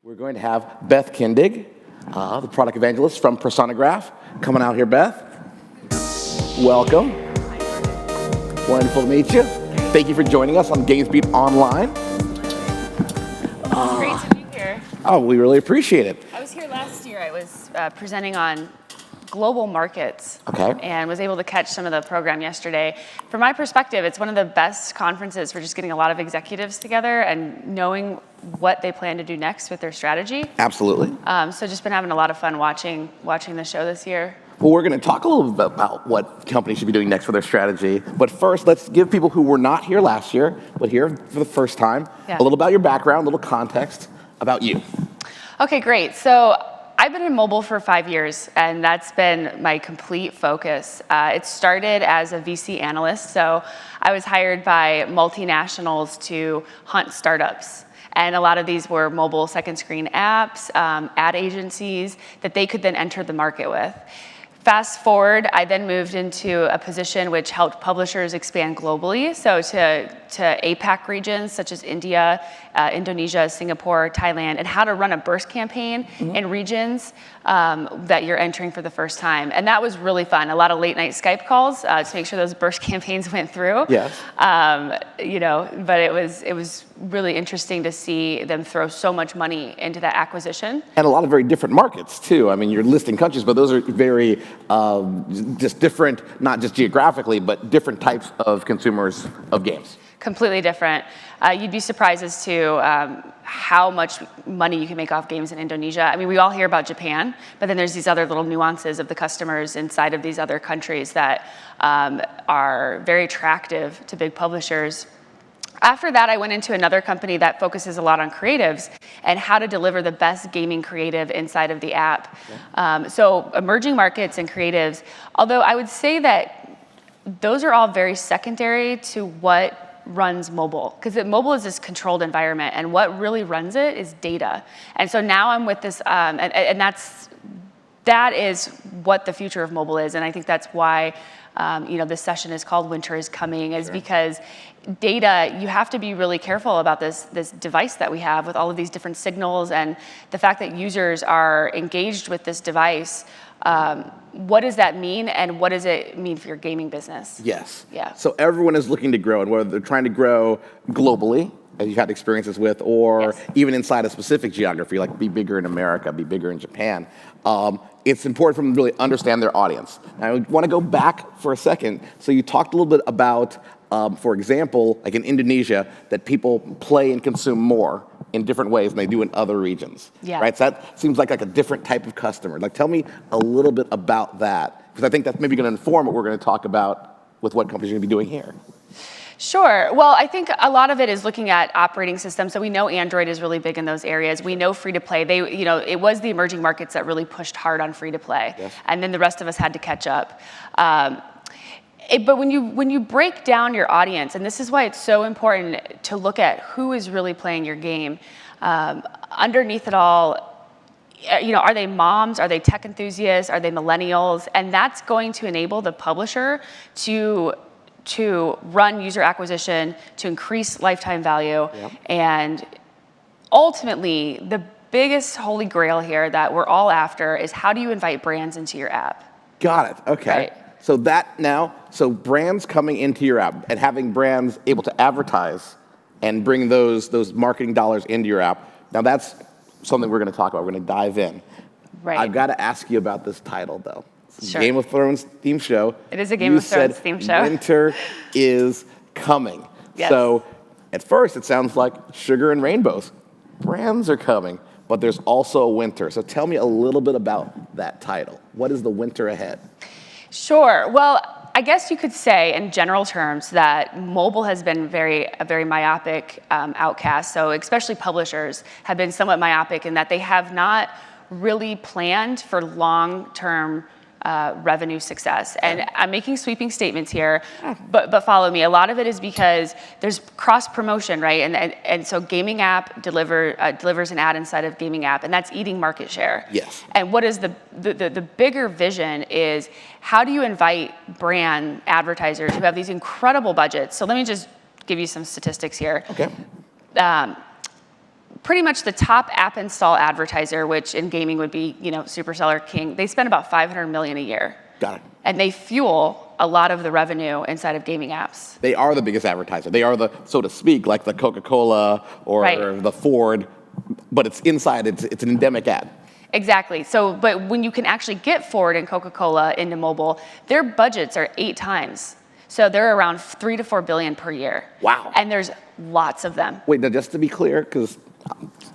We're going to have Beth Kindig, the product evangelist from Personograph, coming out here. Beth, welcome. Wonderful to meet you. Thank you for joining us on GamesBeat Online. It's great to be here. Oh, we really appreciate it. I was here last year. I was presenting on global markets, and was able to catch some of the program yesterday. From my perspective, it's one of the best conferences for just getting a lot of executives together and knowing what they plan to do next with their strategy. Absolutely. So just been having a lot of fun watching the show this year. Well, we're going to talk a little bit about what companies should be doing next for their strategy. But first, let's give people who were not here last year, but here for the first time, a little about your background, a little context about you. Okay, great. So I've been in mobile for 5 years, and that's been my complete focus. It started as a VC analyst, so I was hired by multinationals to hunt startups. And a lot of these were mobile second screen apps, ad agencies that they could then enter the market with. Fast forward, I then moved into a position which helped publishers expand globally, so to APAC regions such as India, Indonesia, Singapore, Thailand, and how to run a burst campaign in regions that you're entering for the first time. And that was really fun. A lot of late night Skype calls to make sure those burst campaigns went through. Yes. But it was really interesting to see them throw so much money into that acquisition. And a lot of very different markets, too. I mean, you're listing countries, but those are very just different, not just geographically, but different types of consumers of games. Completely different. You'd be surprised as to how much money you can make off games in Indonesia. I mean, we all hear about Japan, but then there's these other little nuances of the customers inside of these other countries that are very attractive to big publishers. After that, I went into another company that focuses a lot on creatives and how to deliver the best gaming creative inside of the app. So emerging markets and creatives, although I would say that those are all very secondary to what runs mobile, because mobile is this controlled environment, and what really runs it is data. And so now I'm with this, and that is what the future of mobile is, and I think that's why this session is called Winter is Coming, is because data, you have to be really careful about this device that we have with all of these different signals, and the fact that users are engaged with this device. What does that mean, and what does it mean for your gaming business? Yes. Yeah. So everyone is looking to grow, and whether they're trying to grow globally, as you've had experiences with, or even inside a specific geography, like be bigger in America, be bigger in Japan, it's important for them to really understand their audience. Now, I want to go back for a second. So you talked a little bit about, for example, like in Indonesia, that people play and consume more in different ways than they do in other regions. Yeah. Right? So that seems like a different type of customer. Like, tell me a little bit about that, because I think that's maybe going to inform what we're going to talk about with what companies are going to be doing here. Sure. Well, I think a lot of it is looking at operating systems. So we know Android is really big in those areas. We know free to play. It was the emerging markets that really pushed hard on free to play, and then the rest of us had to catch up. But when you break down your audience, and this is why it's so important to look at who is really playing your game, underneath it all, are they moms? Are they tech enthusiasts? Are they millennials? And that's going to enable the publisher to run user acquisition, to increase lifetime value, and ultimately, the biggest holy grail here that we're all after is how do you invite brands into your app? Got it. Okay. Right. So brands coming into your app and having brands able to advertise and bring those marketing dollars into your app. Now that's something we're going to talk about. We're going to dive in. Right. I've got to ask you about this title, though. Sure. Game of Thrones theme show. It is a Game of Thrones theme show. Winter is coming. Yes. So at first it sounds like sugar and rainbows. Brands are coming, but there's also a winter. So tell me a little bit about that title. What is the winter ahead? Sure. Well, I guess you could say in general terms that mobile has been a very myopic outcast. So especially publishers have been somewhat myopic in that they have not really planned for long-term revenue success. And I'm making sweeping statements here, but follow me. A lot of it is because there's cross-promotion, right? And so gaming app delivers an ad inside of gaming app, and that's eating market share. Yes. And what is the bigger vision is how do you invite brand advertisers who have these incredible budgets? So let me just give you some statistics here. Okay. pretty much the top app install advertiser, which in gaming would be, Supercell or King, they spend about $500 million a year. Got it. And they fuel a lot of the revenue inside of gaming apps. They are the biggest advertiser. They are the, so to speak, like the Coca-Cola or the Ford, but it's inside, it's an endemic ad. Exactly. So, but when you can actually get Ford and Coca-Cola into mobile, their budgets are 8 times. So they're around $3 to $4 billion per year. Wow. And there's lots of them. Wait, now just to be clear, because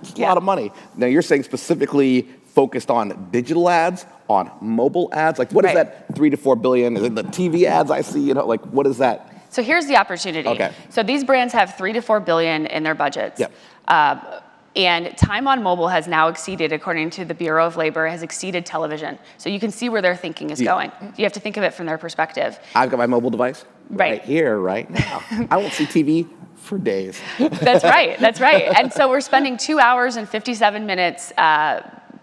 it's a lot of money. Now you're saying specifically focused on digital ads, on mobile ads? Like what is that 3 to 4 billion? Is it the TV ads I see? Like what is that? So here's the opportunity. Okay. So these brands have 3 to 4 billion in their budgets. Yep. And time on mobile has now exceeded, according to the Bureau of Labor, has exceeded television. So you can see where their thinking is going. You have to think of it from their perspective. I've got my mobile device right here, right now. I won't see TV for days. That's right. That's right. And so we're spending 2 hours and 57 minutes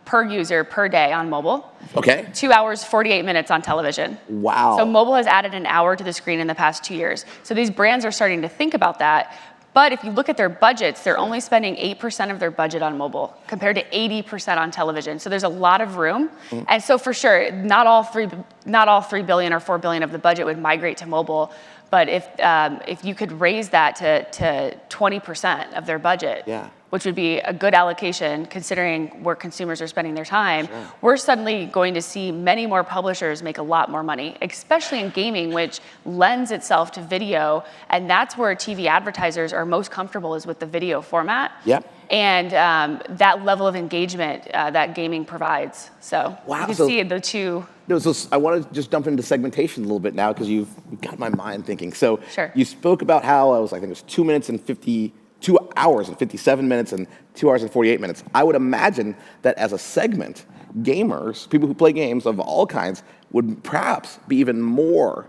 per user per day on mobile. Okay. 2 hours, 48 minutes on television. Wow. So mobile has added an hour to the screen in the past 2 years. So these brands are starting to think about that. But if you look at their budgets, they're only spending 8% of their budget on mobile compared to 80% on television. So there's a lot of room. And so for sure, not all 3 billion or 4 billion of the budget would migrate to mobile. But if you could raise that to 20% of their budget, which would be a good allocation considering where consumers are spending their time, we're suddenly going to see many more publishers make a lot more money, especially in gaming, which lends itself to video. And that's where TV advertisers are most comfortable, is with the video format. Yep. And that level of engagement that gaming provides. So you can see the two. No, so I want to just jump into segmentation a little bit now because you've got my mind thinking. So you spoke about how I think it was 2 hours and 57 minutes and 2 hours and 48 minutes. I would imagine that as a segment, gamers, people who play games of all kinds, would perhaps be even more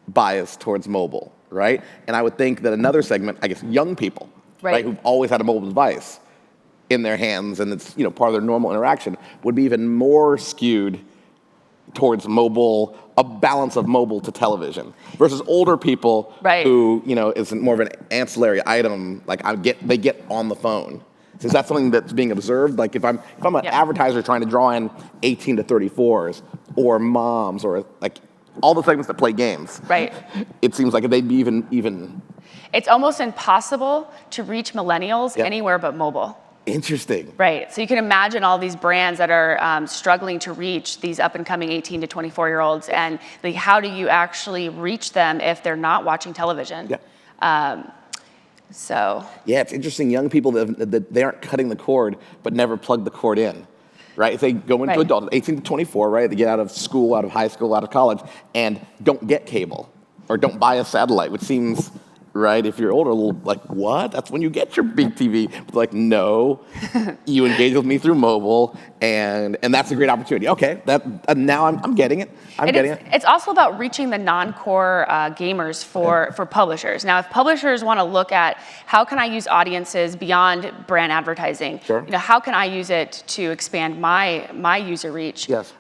biased towards mobile, right? And I would think that another segment, I guess young people, right, who've always had a mobile device in their hands and it's part of their normal interaction, would be even more skewed towards mobile, a balance of mobile to television, versus older people who, isn't more of an ancillary item, like they get on the phone. So is that something that's being observed? Like if I'm an advertiser trying to draw in 18 to 34s or moms or like all the segments that play games, it seems like they'd be even. It's almost impossible to reach millennials anywhere but mobile. Interesting. Right. So you can imagine all these brands that are struggling to reach these up-and-coming 18 to 24-year-olds, and how do you actually reach them if they're not watching television? So. Yeah, it's interesting. Young people that they aren't cutting the cord, but never plug the cord in, right? If they go into adult, 18 to 24, right? They get out of school, out of high school, out of college, and don't get cable or don't buy a satellite, which seems. Right, if you're older, a little like, what? That's when you get your big TV. But like, no, you engage with me through mobile, and that's a great opportunity. Okay, now I'm getting it. It's also about reaching the non-core gamers for user. Now, if publishers want to look at how can I use audiences beyond brand advertising, how can I use it to expand my user reach? Yes.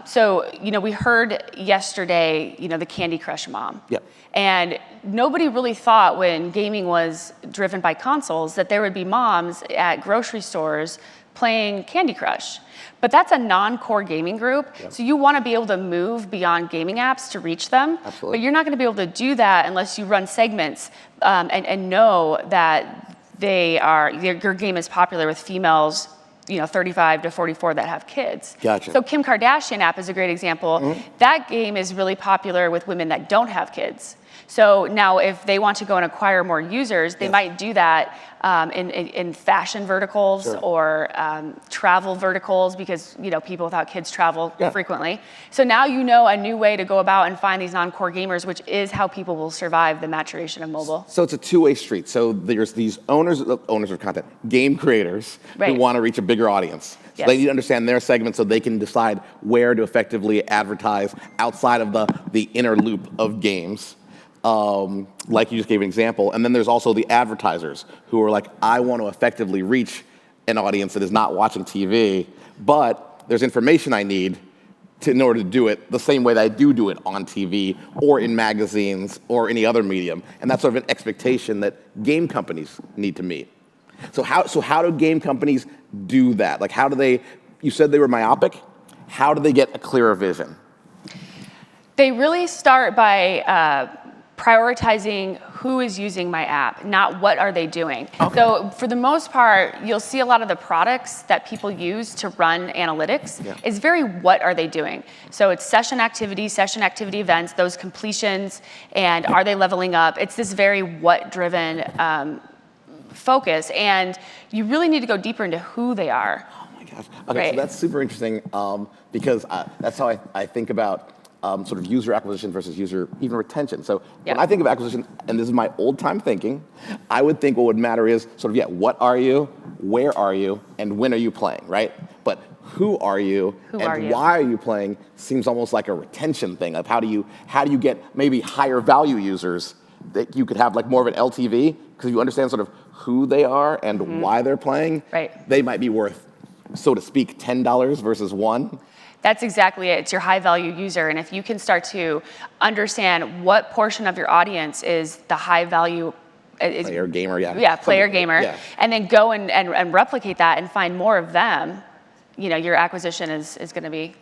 So we heard yesterday, the Candy Crush mom. Yep. And nobody really thought when gaming was driven by consoles that there would be moms at grocery stores playing Candy Crush. But that's a non-core gaming group, so you want to be able to move beyond gaming apps to reach them. Absolutely. But you're not going to be able to do that unless you run segments and know that your game is popular with females 35 to 44 that have kids. Gotcha. So Kim Kardashian app is a great example. That game is really popular with women that don't have kids. So now if they want to go and acquire more users, they might do that in fashion verticals or travel verticals because people without kids travel frequently. So now a new way to go about and find these non-core gamers, which is how people will survive the maturation of mobile. So it's a two-way street. So there's these owners of content, game creators who want to reach a bigger audience. So they need to understand their segment so they can decide where to effectively advertise outside of the inner loop of games. Like you just gave an example. And then there's also the advertisers who are like, I want to effectively reach an audience that is not watching TV, but there's information I need in order to do it the same way that I do it on TV or in magazines or any other medium. And that's sort of an expectation that game companies need to meet. So how do game companies do that? Like how do they, you said they were myopic, how do they get a clearer vision? They really start by prioritizing who is using my app, not what are they doing. Okay. So for the most part, you'll see a lot of the products that people use to run analytics is very what are they doing. So it's session activity events, those completions, and are they leveling up? It's this very what-driven focus, and you really need to go deeper into who they are. Oh my gosh. Okay, so that's super interesting because that's how I think about sort of user acquisition versus user even retention. So when I think of acquisition, and this is my old time thinking, I would think what would matter is sort of, what are you, where are you, and when are you playing, right? But who are you, why are you playing seems almost like a retention thing. Of how do you get maybe higher value users that you could have like more of an LTV because you understand sort of who they are and why they're playing. Right. They might be worth, so to speak, $10 versus $1. That's exactly it. It's your high value user. And if you can start to understand what portion of your audience is the high value player gamer, player gamer, and then go and replicate that and find more of them, your acquisition is going to be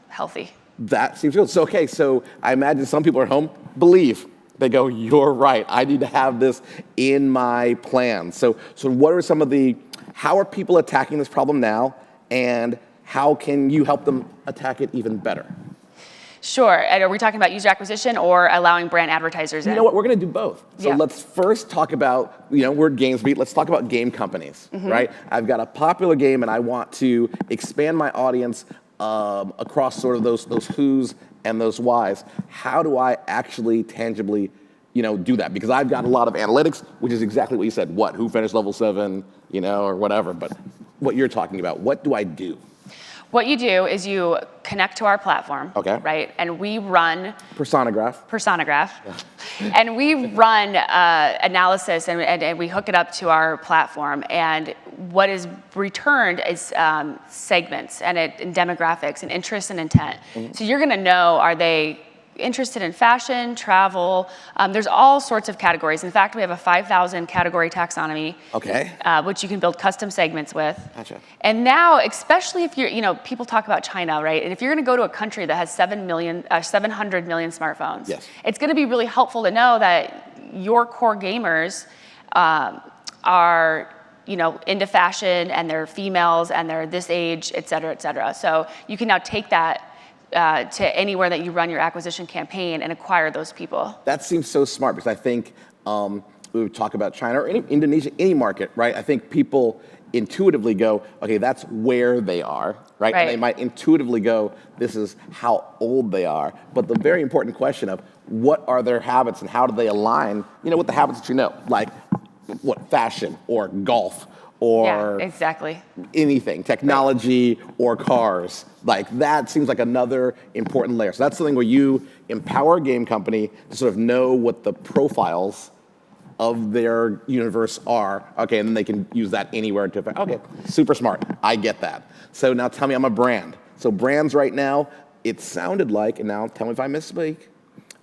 healthy. That seems good. So I imagine some people at home believe. They go, you're right, I need to have this in my plan. So what are some of how are people attacking this problem now, and how can you help them attack it even better? Sure. And are we talking about user acquisition or allowing brand advertisers in? You know what? We're going to do both. So let's first talk about, we're GamesBeat. Let's talk about game companies, right? I've got a popular game and I want to expand my audience across sort of those who's and those whys. How do I actually tangibly, do that? Because I've got a lot of analytics, which is exactly what you said. Who finished level 7, or whatever. But what you're talking about, what do I do? What you do is you connect to our platform, right? And we run Personograph, and we run analysis, and we hook it up to our platform. And what is returned is segments and demographics and interest and intent. So you're going to know, are they interested in fashion, travel? There's all sorts of categories. In fact, we have a 5,000 category taxonomy, which you can build custom segments with. Gotcha. And now, especially if you're, people talk about China, right? And if you're going to go to a country that has 700 million smartphones, it's going to be really helpful to know that your core gamers are, into fashion, and they're females, and they're this age, et cetera, et cetera. So you can now take that to anywhere that you run your acquisition campaign and acquire those people. That seems so smart, because I think we would talk about China or Indonesia, any market, right? I think people intuitively go, okay, that's where they are, right? And they might intuitively go, this is how old they are. But the very important question of what are their habits and how do they align, with the habits that like fashion or golf or anything, technology or cars. Like that seems like another important layer. So that's something where you empower a game company to sort of know what the profiles of their universe are. Okay, and then they can use that anywhere to, super smart, I get that. So now tell me, I'm a brand. So brands right now, it sounded like, and now tell me if I misspeak,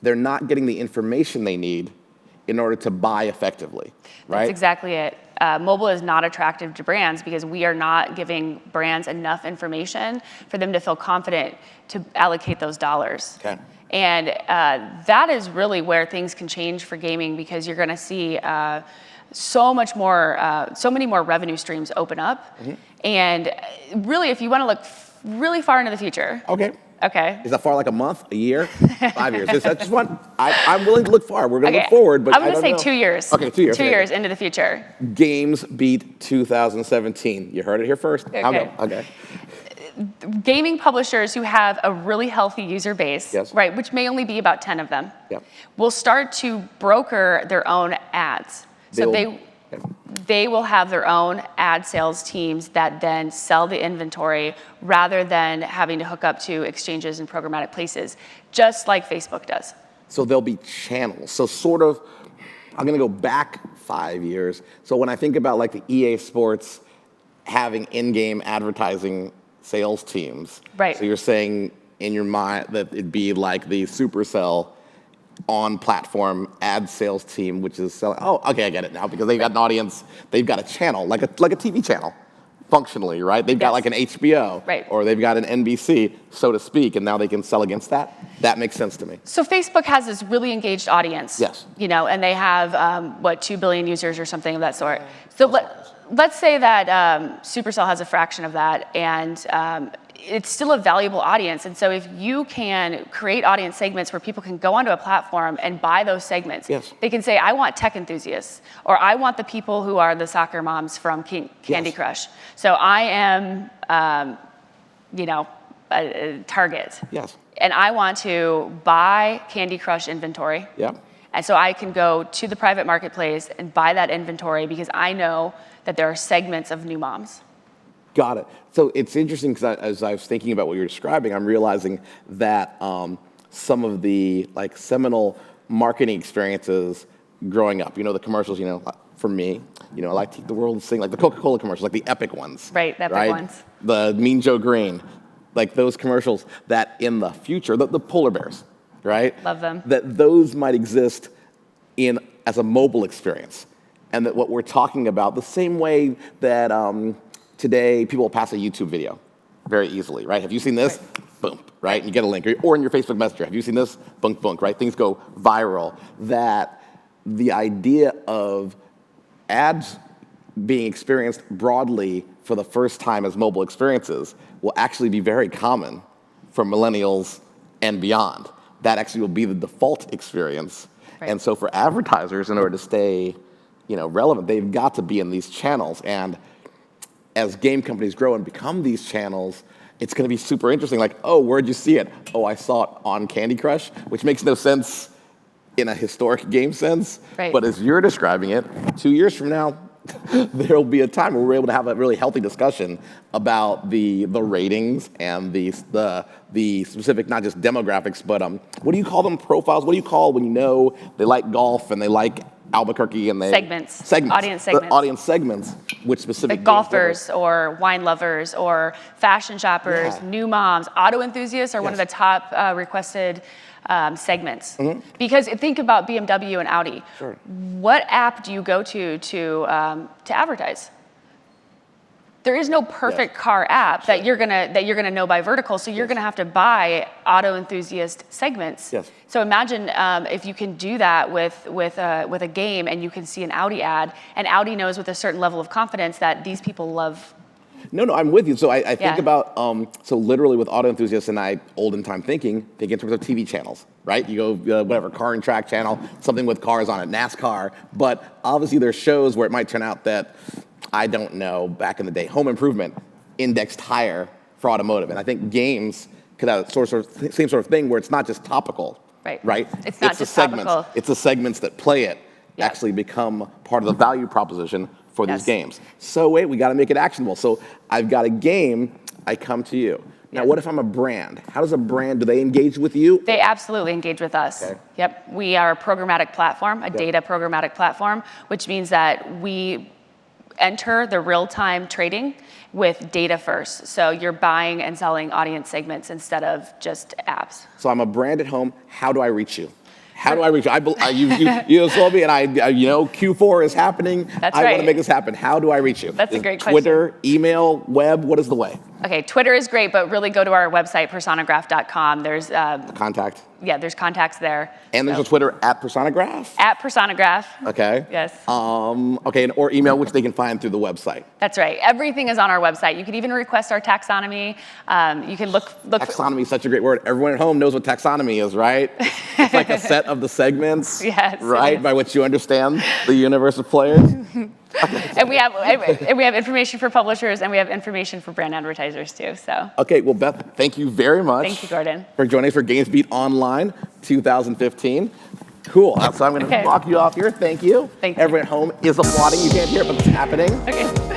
they're not getting the information they need in order to buy effectively, right? That's exactly it. Mobile is not attractive to brands because we are not giving brands enough information for them to feel confident to allocate those dollars. Okay. And that is really where things can change for gaming, because you're going to see so many more revenue streams open up. And really, if you want to look really far into the future. Okay. Is that far, like a month, a year, 5 years? I'm willing to look far. We're going to look forward, but I'm going to say 2 years. Okay, 2 years. 2 years into the future. GamesBeat 2017. You heard it here first. Okay. Gaming publishers who have a really healthy user base, right, which may only be about 10 of them, will start to broker their own ads. So they will have their own ad sales teams that then sell the inventory rather than having to hook up to exchanges and programmatic places, just like Facebook does. So there'll be channels. So sort of, I'm going to go back 5 years. So when I think about like the EA Sports having in-game advertising sales teams. Right. So you're saying in your mind that it'd be like the Supercell on-platform ad sales team, which is selling. Oh, okay, I get it now because they've got an audience. They've got a channel, like a TV channel, functionally, right? They've got like an HBO, right, or they've got an NBC, so to speak, and now they can sell against that. That makes sense to me. So Facebook has this really engaged audience. Yes. You know, and they have 2 billion users or something of that sort. So let's say that Supercell has a fraction of that, and it's still a valuable audience. And so if you can create audience segments where people can go onto a platform and buy those segments, yes, they can say, I want tech enthusiasts, or I want the people who are the soccer moms from Candy Crush. So I am, you know, a Target. Yes. And I want to buy Candy Crush inventory. Yep. And so I can go to the private marketplace and buy that inventory because I know that there are segments of new moms. Got it. So it's interesting because as I was thinking about what you're describing, I'm realizing that some of the like seminal marketing experiences growing up, you know, the commercials, you know, for me, you know, I like to take the world and sing, like the Coca-Cola commercials, like the epic ones. Right, the epic ones. The Mean Joe Green, like those commercials that in the future, the polar bears, right? Love them. That those might exist as a mobile experience. And that what we're talking about, the same way that today people will pass a YouTube video very easily, right? Have you seen this? Right. Boom, right? And you get a link. Or in your Facebook Messenger, have you seen this? Bunk, bunk, right? Things go viral. That the idea of ads being experienced broadly for the first time as mobile experiences will actually be very common for millennials and beyond. That actually will be the default experience. Right. And so for advertisers, in order to stay, you know, relevant, they've got to be in these channels. And as game companies grow and become these channels, it's going to be super interesting. Like, oh, where'd you see it? Oh, I saw it on Candy Crush, which makes no sense in a historic game sense. Right. But as you're describing it, 2 years from now, there'll be a time where we're able to have a really healthy discussion about the ratings and the specific, not just demographics, but what do you call them? Profiles? What do you call when you know they like golf and they like Albuquerque and they segments. Audience segments. Audience segments, which specific like golfers or wine lovers or fashion shoppers, new moms, auto enthusiasts are one of the top requested segments. Mm-hmm. Because think about BMW and Audi. Sure. What app do you go to advertise? There is no perfect car app that you're gonna know by vertical. So you're gonna have to buy auto enthusiast segments. Yes. So imagine if you can do that with a game, and you can see an Audi ad, and Audi knows with a certain level of confidence that these people love. No, I'm with you. So I think about, so literally with auto enthusiasts and olden time thinking in terms of TV channels, right? You go, whatever, car and track channel, something with cars on it, NASCAR. But obviously there's shows where it might turn out that, I don't know, back in the day, Home Improvement indexed higher for automotive. And I think games could have same sort of thing where it's not just topical, right? It's not just topical. It's the segments that play it actually become part of the value proposition for these games. So wait, we got to make it actionable. So I've got a game, I come to you. Now, what if I'm a brand? How does a brand, do they engage with you? They absolutely engage with us. Okay. Yep, we are a programmatic platform, a data programmatic platform, which means that we enter the real-time trading with data first. So you're buying and selling audience segments instead of just apps. So I'm a brand at home. How do I reach you? How do I reach you? You told me, and Q4 is happening. That's I right. want to make this happen. How do I reach you? That's a great question. Twitter, email, web, what is the way? Okay, Twitter is great, but really go to our website, personigraph.com. There's contact. Yeah, there's contacts there. And there's a Twitter at Personigraph? At Personigraph. Okay. Yes. Okay, or email, which they can find through the website. That's right. Everything is on our website. You can even request our taxonomy. You can look. Taxonomy is such a great word. Everyone at home knows what taxonomy is, right? It's like a set of the segments, right, by which you understand the universe of players. And we have information for publishers, and we have information for brand advertisers too. So. Okay, well, Beth, thank you very much. Thank you, Gordon, for joining us for GamesBeat Online 2015. Cool. So I'm going to walk you off here. Thank you. Thank you. Everyone at home is applauding. You can't hear it, but it's happening. Okay.